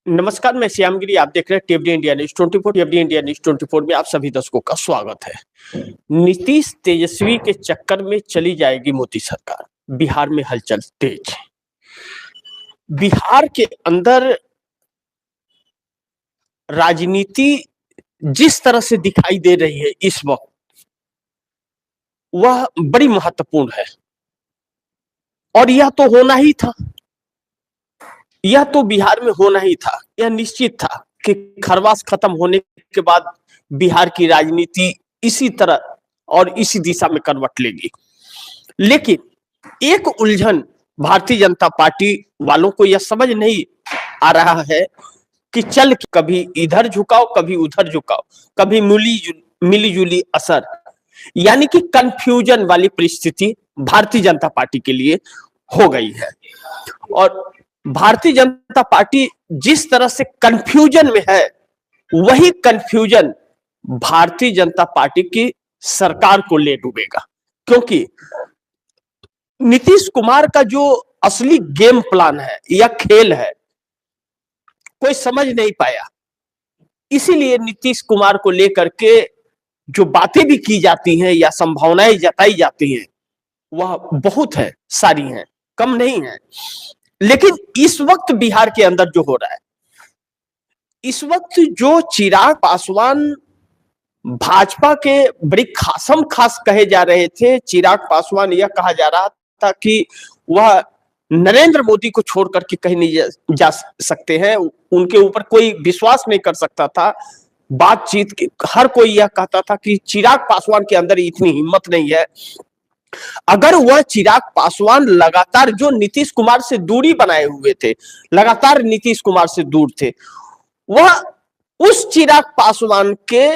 नमस्कार, मैं श्यामगिरी। आप देख रहे हैं TV India news 24। TV India news 24 में आप सभी दर्शकों का स्वागत है। नीतीश तेजस्वी के चक्कर में चली जाएगी मोदी सरकार। बिहार में हलचल तेज। बिहार के अंदर राजनीति जिस तरह से दिखाई दे रही है इस वक्त, वह बड़ी महत्वपूर्ण है और यह तो होना ही था। यह तो बिहार में होना ही था। यह निश्चित था कि खरवास खत्म होने के बाद बिहार की राजनीति इसी तरह और इसी दिशा में करवट लेगी। लेकिन एक उलझन भारतीय जनता पार्टी वालों को यह समझ नहीं आ रहा है कि चल कभी इधर झुकाओ, कभी उधर झुकाओ, कभी मिली जुली असर, यानी कि कंफ्यूजन वाली परिस्थिति भारतीय जनता पार्टी के लिए हो गई है। और भारतीय जनता पार्टी जिस तरह से कंफ्यूजन में है, वही कंफ्यूजन भारतीय जनता पार्टी की सरकार को ले डूबेगा। क्योंकि नीतीश कुमार का जो असली गेम प्लान है या खेल है, कोई समझ नहीं पाया। इसीलिए नीतीश कुमार को लेकर के जो बातें भी की जाती हैं या संभावनाएं जताई जाती हैं, वह बहुत है, सारी हैं, कम नहीं है। लेकिन इस वक्त बिहार के अंदर जो हो रहा है, इस वक्त जो चिराग पासवान भाजपा के बड़ी खासम खास कहे जा रहे थे, चिराग पासवान यह कहा जा रहा था कि वह नरेंद्र मोदी को छोड़ करके कहीं नहीं जा सकते हैं, उनके ऊपर कोई विश्वास नहीं कर सकता था। बातचीत की हर कोई यह कहता था कि चिराग पासवान के अंदर इतनी हिम्मत नहीं है। अगर वह चिराग पासवान लगातार जो नीतीश कुमार से दूरी बनाए हुए थे, लगातार नीतीश कुमार से दूर थे, वह उस चिराग पासवान के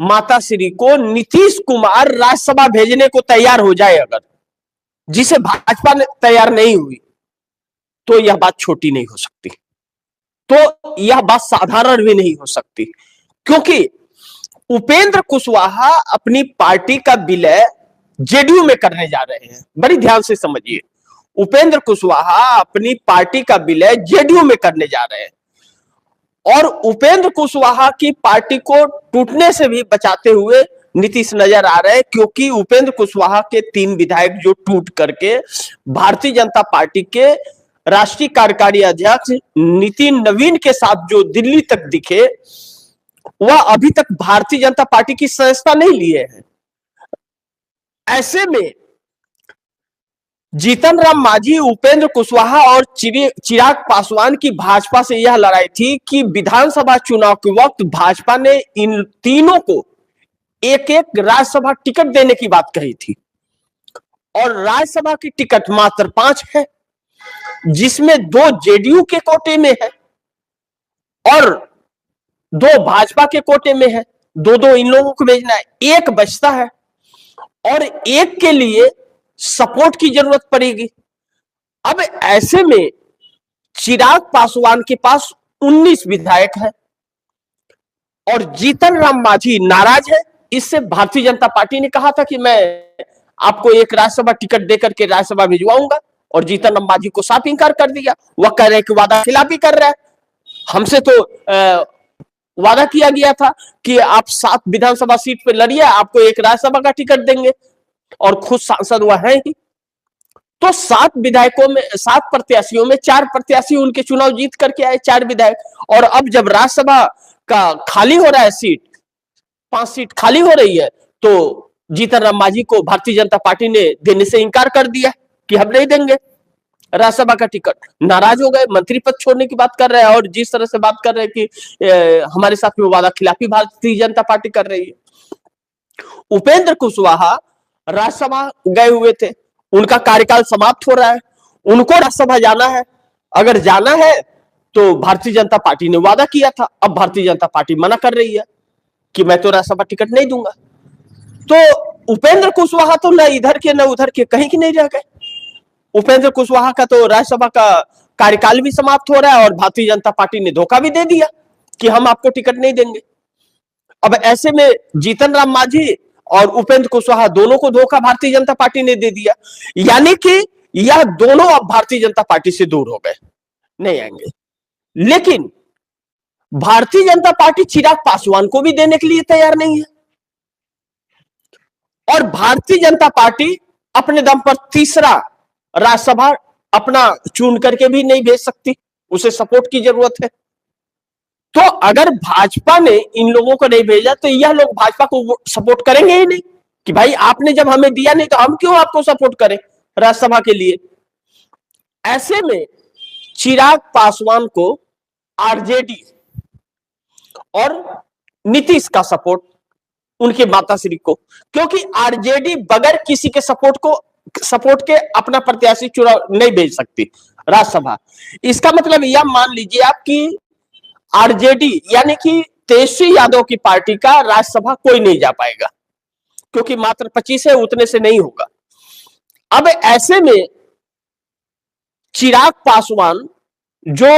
माताश्री को नीतीश कुमार राज्यसभा भेजने को तैयार हो जाए, अगर जिसे भाजपा ने तैयार नहीं हुई, तो यह बात छोटी नहीं हो सकती, तो यह बात साधारण भी नहीं हो सकती। क्योंकि उपेंद्र कुशवाहा अपनी पार्टी का विलय जेडीयू में करने जा रहे हैं। बड़ी ध्यान से समझिए, उपेंद्र कुशवाहा अपनी पार्टी का विलय जेडीयू में करने जा रहे हैं और उपेंद्र कुशवाहा की पार्टी को टूटने से भी बचाते हुए नीतीश नजर आ रहे हैं। क्योंकि उपेंद्र कुशवाहा के 3 विधायक जो टूट करके भारतीय जनता पार्टी के राष्ट्रीय कार्यकारी अध्यक्ष नितिन नवीन के साथ जो दिल्ली तक दिखे, वह अभी तक भारतीय जनता पार्टी की सदस्यता नहीं लिए हैं। ऐसे में जीतन राम मांझी, उपेंद्र कुशवाहा और चिराग पासवान की भाजपा से यह लड़ाई थी कि विधानसभा चुनाव के वक्त भाजपा ने इन तीनों को एक एक राज्यसभा टिकट देने की बात कही थी और राज्यसभा की टिकट मात्र 5 है, जिसमें 2 जेडीयू के कोटे में है और 2 भाजपा के कोटे में है। 2-2 इन लोगों को भेजना है, एक बचता है और एक के लिए सपोर्ट की जरूरत पड़ेगी। अब ऐसे में चिराग पासवान के पास 19 विधायक है और जीतन राम मांझी नाराज है। इससे भारतीय जनता पार्टी ने कहा था कि मैं आपको एक राज्यसभा टिकट देकर के राज्यसभा भिजवाऊंगा, और जीतन राम मांझी को साफ इंकार कर दिया। वह कह रहे कि वादा खिलाफी कर रहा है। हमसे तो वादा किया गया था कि आप 7 विधानसभा सीट पे लड़िए, आपको एक राज्यसभा का टिकट देंगे, और खुद सांसद वह है ही। तो 7 विधायकों में, 7 प्रत्याशियों में 4 प्रत्याशी उनके चुनाव जीत करके आए, 4 विधायक। और अब जब राज्यसभा का खाली हो रहा है सीट, 5 सीट खाली हो रही है, तो जीतन राम मांझी को भारतीय जनता पार्टी ने देने से इंकार कर दिया कि हम नहीं देंगे राज्यसभा का टिकट। नाराज हो गए, मंत्री पद छोड़ने की बात कर रहे हैं और जिस तरह से बात कर रहे हैं कि हमारे साथ में वादा खिलाफी भारतीय जनता पार्टी कर रही है। उपेंद्र कुशवाहा राज्यसभा गए हुए थे, उनका कार्यकाल समाप्त हो रहा है, उनको राज्यसभा जाना है। अगर जाना है तो भारतीय जनता पार्टी ने वादा किया था, अब भारतीय जनता पार्टी मना कर रही है कि मैं तो राज्यसभा टिकट नहीं दूंगा। तो उपेंद्र कुशवाहा तो न इधर के न उधर के, कहीं के नहीं रह गए। उपेंद्र कुशवाहा का तो राज्यसभा का कार्यकाल भी समाप्त हो रहा है और भारतीय जनता पार्टी ने धोखा भी दे दिया कि हम आपको टिकट नहीं देंगे। अब ऐसे में जीतन राम मांझी और उपेंद्र कुशवाहा दोनों को धोखा भारतीय जनता पार्टी ने दे दिया, यानी कि यह दोनों अब भारतीय जनता पार्टी से दूर हो गए, नहीं आएंगे। लेकिन भारतीय जनता पार्टी चिराग पासवान को भी देने के लिए तैयार नहीं है, और भारतीय जनता पार्टी अपने दम पर तीसरा राज्यसभा अपना चुन करके भी नहीं भेज सकती, उसे सपोर्ट की जरूरत है। तो अगर भाजपा ने इन लोगों को नहीं भेजा तो यह लोग भाजपा को सपोर्ट करेंगे ही नहीं कि भाई आपने जब हमें दिया नहीं तो हम क्यों आपको सपोर्ट करें राज्यसभा के लिए। ऐसे में चिराग पासवान को आरजेडी और नीतीश का सपोर्ट, उनके माताश्री को, क्योंकि आरजेडी बगैर किसी के सपोर्ट के अपना प्रत्याशी चुनाव नहीं भेज सकती राज्यसभा। इसका मतलब यह मान लीजिए आप कि आरजेडी यानी कि तेजस्वी यादव की पार्टी का राज्यसभा कोई नहीं जा पाएगा, क्योंकि मात्र 25 है, उतने से नहीं होगा। अब ऐसे में चिराग पासवान, जो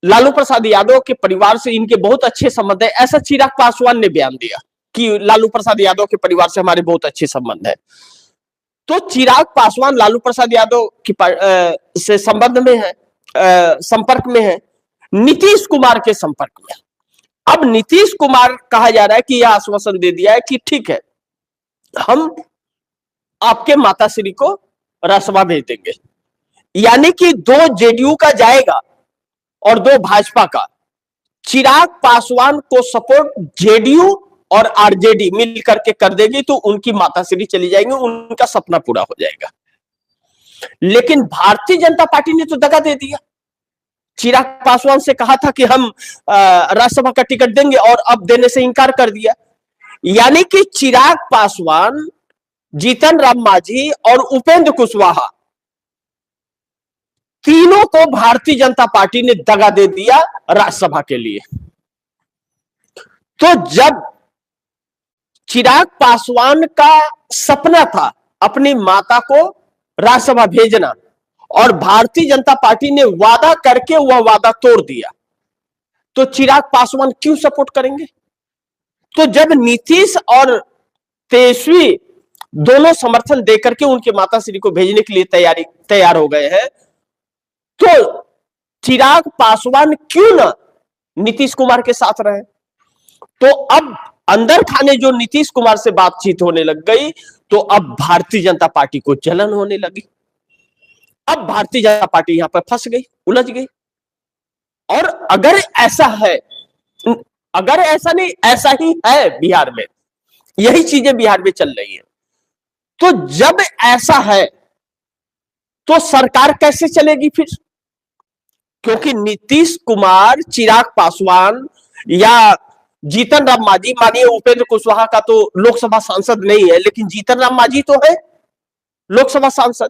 लालू प्रसाद यादव के परिवार से इनके बहुत अच्छे संबंध है, ऐसा चिराग पासवान ने बयान दिया कि लालू प्रसाद यादव के परिवार से हमारे बहुत अच्छे संबंध है। तो चिराग पासवान लालू प्रसाद यादव की से संबंध में है, संपर्क में है, नीतीश कुमार के संपर्क में। अब नीतीश कुमार कहा जा रहा है कि यह आश्वासन दे दिया है कि ठीक है, हम आपके माताश्री को राज्यसभा भेज देंगे, यानी कि 2 जेडीयू का जाएगा और 2 भाजपा का। चिराग पासवान को सपोर्ट जेडीयू और आरजेडी मिल करके कर देगी तो उनकी माताश्री चली जाएंगी, उनका सपना पूरा हो जाएगा। लेकिन भारतीय जनता पार्टी ने तो दगा दे दिया। चिराग पासवान से कहा था कि हम राज्यसभा का टिकट देंगे और अब देने से इनकार कर दिया। यानी कि चिराग पासवान, जीतन राम मांझी और उपेंद्र कुशवाहा, तीनों को भारतीय जनता पार्टी ने दगा दे दिया राज्यसभा के लिए। तो जब चिराग पासवान का सपना था अपनी माता को राज्यसभा भेजना और भारतीय जनता पार्टी ने वादा करके वह वादा तोड़ दिया, तो चिराग पासवान क्यों सपोर्ट करेंगे। तो जब नीतीश और तेजस्वी दोनों समर्थन देकर के उनके माताश्री को भेजने के लिए तैयार हो गए हैं, तो चिराग पासवान क्यों ना नीतीश कुमार के साथ रहे। तो अब अंदर खाने जो नीतीश कुमार से बातचीत होने लग गई, तो अब भारतीय जनता पार्टी को जलन होने लगी। अब भारतीय जनता पार्टी यहां पर फंस गई, उलझ गई। और अगर ऐसा है, अगर ऐसा नहीं, ऐसा ही है बिहार में, यही चीजें बिहार में चल रही है, तो जब ऐसा है तो सरकार कैसे चलेगी फिर। क्योंकि नीतीश कुमार, चिराग पासवान या जीतन राम मांझी, मानिए उपेंद्र कुशवाहा का तो लोकसभा सांसद नहीं है, लेकिन जीतन राम मांझी तो है लोकसभा सांसद,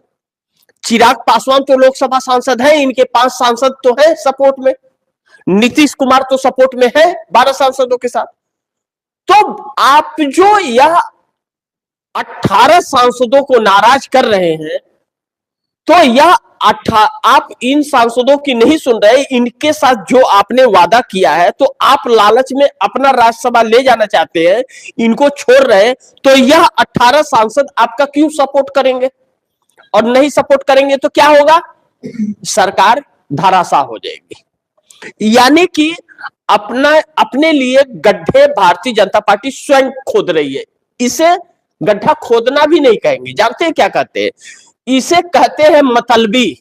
चिराग पासवान तो लोकसभा सांसद है, इनके 5 सांसद तो है सपोर्ट में, नीतीश कुमार तो सपोर्ट में है 12 सांसदों के साथ। तो आप जो यह 18 सांसदों को नाराज कर रहे हैं, तो यह आप इन सांसदों की नहीं सुन रहे, इनके साथ जो आपने वादा किया है, तो आप लालच में अपना राज्यसभा ले जाना चाहते हैं, इनको छोड़ रहे हैं, तो यह 18 सांसद आपका क्यों सपोर्ट करेंगे। और नहीं सपोर्ट करेंगे तो क्या होगा, सरकार धराशाह हो जाएगी। यानी कि अपने लिए गड्ढे भारतीय जनता पार्टी स्वयं खोद रही है। इसे गड्ढा खोदना भी नहीं कहेंगे, जानते हैं क्या कहते हैं, इसे कहते हैं मतलबी।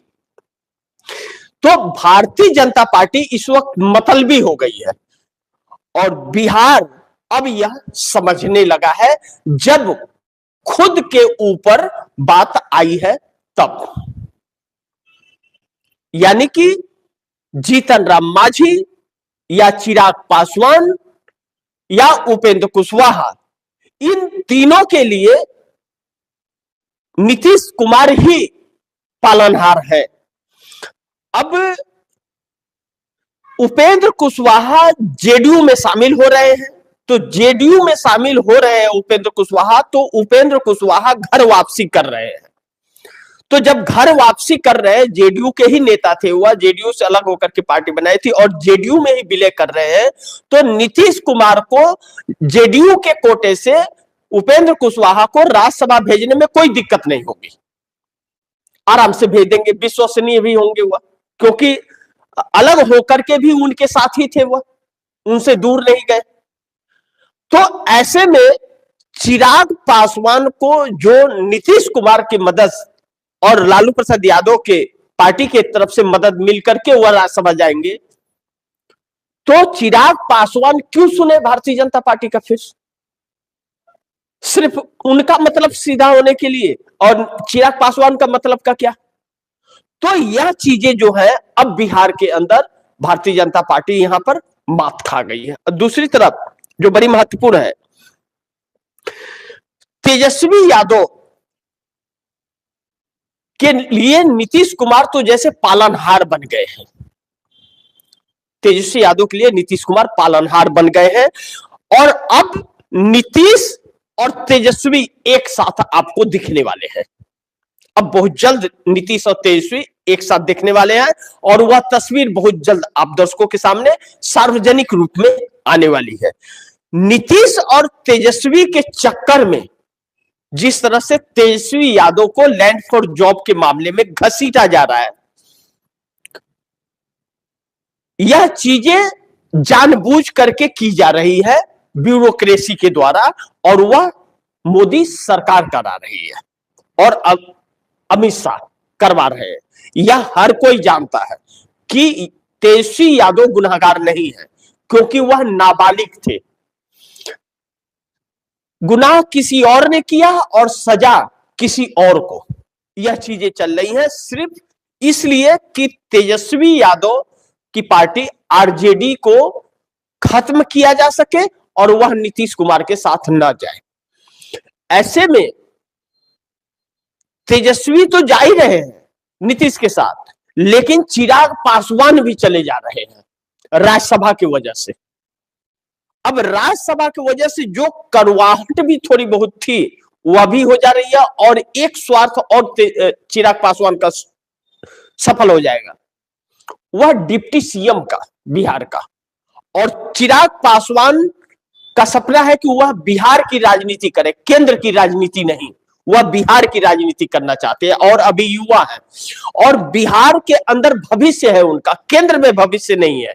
तो भारतीय जनता पार्टी इस वक्त मतलबी हो गई है, और बिहार अब यह समझने लगा है, जब खुद के ऊपर बात आई है तब। यानी कि जीतन राम मांझी या चिराग पासवान या उपेंद्र कुशवाहा, इन तीनों के लिए नीतीश कुमार ही पालनहार है। अब उपेंद्र कुशवाहा जेडीयू में शामिल हो रहे हैं, तो जेडीयू में शामिल हो रहे हैं उपेंद्र कुशवाहा, तो उपेंद्र कुशवाहा घर वापसी कर रहे हैं। तो जब घर वापसी कर रहे हैं, जेडीयू के ही नेता थे, वह जेडीयू से अलग होकर के पार्टी बनाई थी और जेडीयू में ही विलय कर रहे हैं, तो नीतीश कुमार को जेडीयू के कोटे से उपेंद्र कुशवाहा को राज्यसभा भेजने में कोई दिक्कत नहीं होगी, आराम से भेज देंगे, विश्वसनीय भी होंगे वह, क्योंकि अलग होकर के भी उनके साथ ही थे, वह उनसे दूर नहीं गए। तो ऐसे में चिराग पासवान को जो नीतीश कुमार की मदद और लालू प्रसाद यादव के पार्टी के तरफ से मदद मिलकर के वह राज्यसभा जाएंगे, तो चिराग पासवान क्यों सुने भारतीय जनता पार्टी का? फिर सिर्फ उनका मतलब सीधा होने के लिए, और चिराग पासवान का मतलब का क्या? तो यह चीजें जो है अब बिहार के अंदर भारतीय जनता पार्टी यहां पर मात खा गई है। दूसरी तरफ जो बड़ी महत्वपूर्ण है, तेजस्वी यादव के लिए नीतीश कुमार तो जैसे पालनहार बन गए हैं। तेजस्वी यादव के लिए नीतीश कुमार पालनहार बन गए हैं, और अब नीतीश और तेजस्वी एक साथ आपको दिखने वाले हैं। अब बहुत जल्द नीतीश और तेजस्वी एक साथ दिखने वाले हैं, और वह तस्वीर बहुत जल्द आप दर्शकों के सामने सार्वजनिक रूप में आने वाली है। नीतीश और तेजस्वी के चक्कर में जिस तरह से तेजस्वी यादव को लैंड फॉर जॉब के मामले में घसीटा जा रहा है, यह चीजें जानबूझ करके की जा रही है ब्यूरोक्रेसी के द्वारा, और वह मोदी सरकार करा रही है और अब अमित शाह करवा रहे हैं। यह हर कोई जानता है कि तेजस्वी यादव गुनहगार नहीं है, क्योंकि वह नाबालिग थे। गुनाह किसी और ने किया और सजा किसी और को, यह चीजें चल रही हैं सिर्फ इसलिए कि तेजस्वी यादव की पार्टी आरजेडी को खत्म किया जा सके और वह नीतीश कुमार के साथ न जाए। ऐसे में तेजस्वी तो जा ही रहे हैं नीतीश के साथ, लेकिन चिराग पासवान भी चले जा रहे हैं राज्यसभा की वजह से। अब राज्यसभा की वजह से जो कड़वाहट भी थोड़ी बहुत थी वह भी हो जा रही है, और एक स्वार्थ और चिराग पासवान का सफल हो जाएगा, वह डिप्टी सीएम का बिहार का। और चिराग पासवान का सपना है कि वह बिहार की राजनीति करे, केंद्र की राजनीति नहीं। वह बिहार की राजनीति करना चाहते हैं और अभी युवा है, और बिहार के अंदर भविष्य है उनका, केंद्र में भविष्य नहीं है।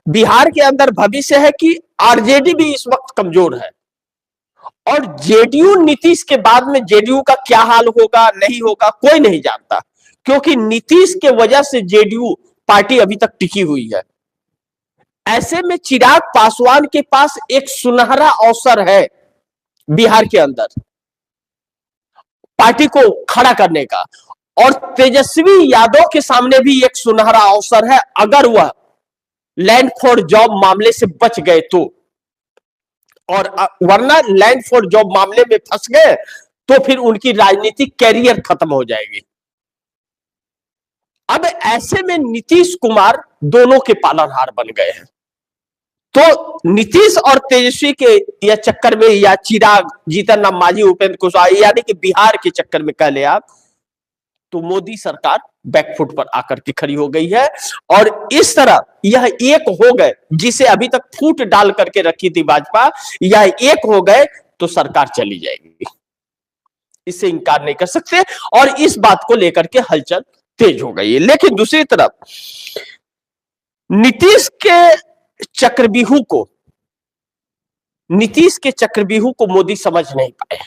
बिहार के अंदर भविष्य है कि आरजेडी भी इस वक्त कमजोर है, और जेडीयू नीतीश के बाद में जेडीयू का क्या हाल होगा नहीं होगा कोई नहीं जानता, क्योंकि नीतीश के वजह से जेडीयू पार्टी अभी तक टिकी हुई है। ऐसे में चिराग पासवान के पास एक सुनहरा अवसर है बिहार के अंदर पार्टी को खड़ा करने का, और तेजस्वी यादव के सामने भी एक सुनहरा अवसर है अगर वह लैंड फॉर जॉब मामले से बच गए तो, और वरना लैंड फॉर जॉब मामले में फंस गए तो फिर उनकी राजनीतिक कैरियर खत्म हो जाएगी। अब ऐसे में नीतीश कुमार दोनों के पालनहार बन गए हैं। तो नीतीश और तेजस्वी के यह चक्कर में, या चिराग, जीतन राम मांझी, उपेंद्र कुशवाहा, यानी कि बिहार के चक्कर में कह ले आप, तो मोदी सरकार बैकफुट पर आकर के खड़ी हो गई है। और इस तरह यह एक हो गए, जिसे अभी तक फूट डाल करके रखी थी भाजपा, यह एक हो गए तो सरकार चली जाएगी, इससे इंकार नहीं कर सकते। और इस बात को लेकर के हलचल तेज हो गई है। लेकिन दूसरी तरफ नीतीश के चक्रव्यूह को मोदी समझ नहीं पाए।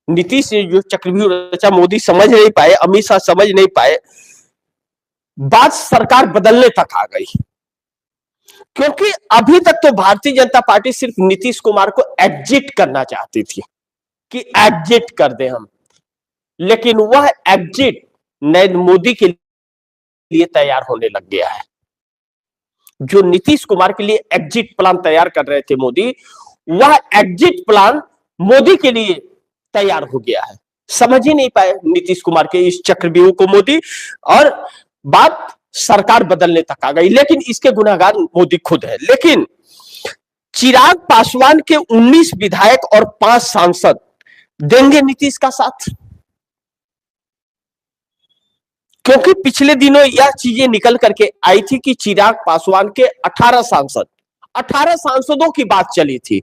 नीतीश ने जो चक्रव्यूह रचा मोदी समझ नहीं पाए, अमित शाह समझ नहीं पाए, बात सरकार बदलने तक आ गई। क्योंकि अभी तक तो भारतीय जनता पार्टी सिर्फ नीतीश कुमार को एग्जिट करना चाहती थी कि एग्जिट कर दे हम, लेकिन वह एग्जिट नरेंद्र मोदी के लिए तैयार होने लग गया है। जो नीतीश कुमार के लिए एग्जिट प्लान तैयार कर रहे थे मोदी, वह एग्जिट प्लान मोदी के लिए तैयार हो गया है। समझ ही नहीं पाए नीतीश कुमार के इस चक्रव्यूह को मोदी, और बात सरकार बदलने तक आ गई। लेकिन इसके गुनहगार मोदी खुद है। लेकिन चिराग पासवान के 19 विधायक और 5 सांसद देंगे नीतीश का साथ, क्योंकि पिछले दिनों यह चीजें निकल करके आई थी कि चिराग पासवान के 18 सांसदों की बात चली थी।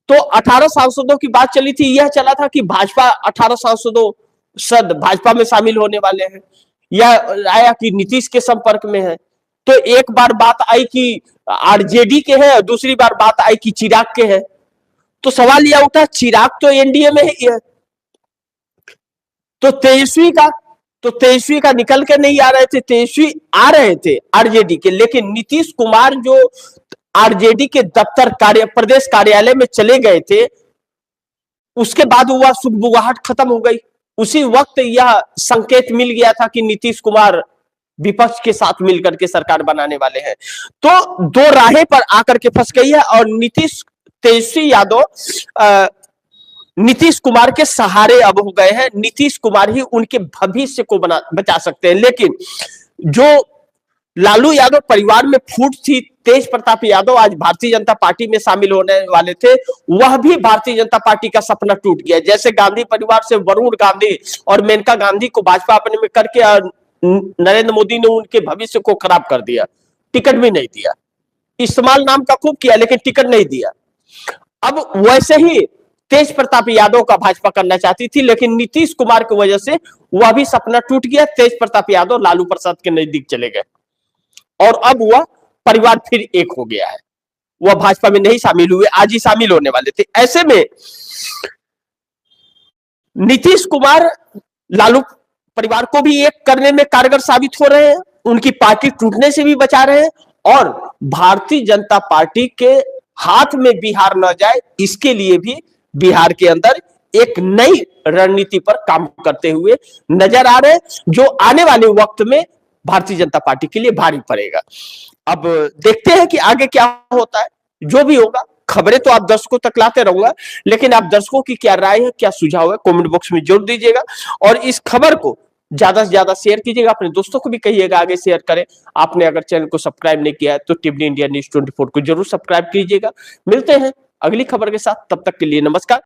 तो 18 सांसदों की बात चली थी, यह चला था कि भाजपा 18 सांसदों भाजपा में शामिल होने वाले हैं, या आया कि नीतीश के संपर्क में है। तो एक बार बात आई कि आरजेडी के है और दूसरी बार बात आई कि चिराग के है। तो सवाल यह उठा चिराग तो एनडीए में ही है, तो तेजस्वी का निकल के नहीं आ रहे थे, तेजस्वी आ रहे थे आरजेडी के, लेकिन नीतीश कुमार जो आरजेडी के दफ्तर प्रदेश कार्यालय में चले गए थे, उसके बाद वह सुगबुगाहट खत्म हो गई। उसी वक्त यह संकेत मिल गया था कि नीतीश कुमार विपक्ष के साथ मिलकर के सरकार बनाने वाले हैं। तो दो राहें पर आकर के फंस गई है और तेजस्वी यादव नीतीश कुमार के सहारे अब हो गए हैं। नीतीश कुमार ही उनके भविष्य को बचा सकते हैं। लेकिन जो लालू यादव परिवार में फूट थी, तेज प्रताप यादव आज भारतीय जनता पार्टी में शामिल होने वाले थे, वह भी भारतीय जनता पार्टी का सपना टूट गया। जैसे गांधी परिवार से वरुण गांधी और मेनका गांधी को भाजपा अपने में करके नरेंद्र मोदी ने उनके भविष्य को खराब कर दिया, टिकट भी नहीं दिया। इस्तेमाल नाम का खूब किया लेकिन टिकट नहीं दिया। अब वैसे ही तेज प्रताप यादव का भाजपा करना चाहती थी, लेकिन नीतीश कुमार की वजह से वह भी सपना टूट गया। तेज प्रताप यादव लालू प्रसाद के नजदीक चले गए और अब वह परिवार फिर एक हो गया है। वह भाजपा में नहीं शामिल हुए, आज ही शामिल होने वाले थे। ऐसे में नीतीश कुमार लालू परिवार को भी एक करने में कारगर साबित हो रहे हैं, उनकी पार्टी टूटने से भी बचा रहे हैं और भारतीय जनता पार्टी के हाथ में बिहार न जाए, इसके लिए भी बिहार के अंदर एक नई रणनीति पर काम करते हुए नजर आ रहे हैं, जो आने वाले वक्त में भारतीय जनता पार्टी के लिए भारी पड़ेगा। अब देखते हैं कि आगे क्या होता है। जो भी होगा, खबरें तो आप दर्शकों तक लाते रहूंगा, लेकिन आप दर्शकों की क्या राय है, क्या सुझाव है, कमेंट बॉक्स में जरूर दीजिएगा और इस खबर को ज्यादा से ज्यादा शेयर कीजिएगा। अपने दोस्तों को भी कहिएगा आगे शेयर करें। आपने अगर चैनल को सब्सक्राइब नहीं किया है तो टीवी इंडिया न्यूज 24 को जरूर सब्सक्राइब कीजिएगा। मिलते हैं अगली खबर के साथ, तब तक के लिए नमस्कार।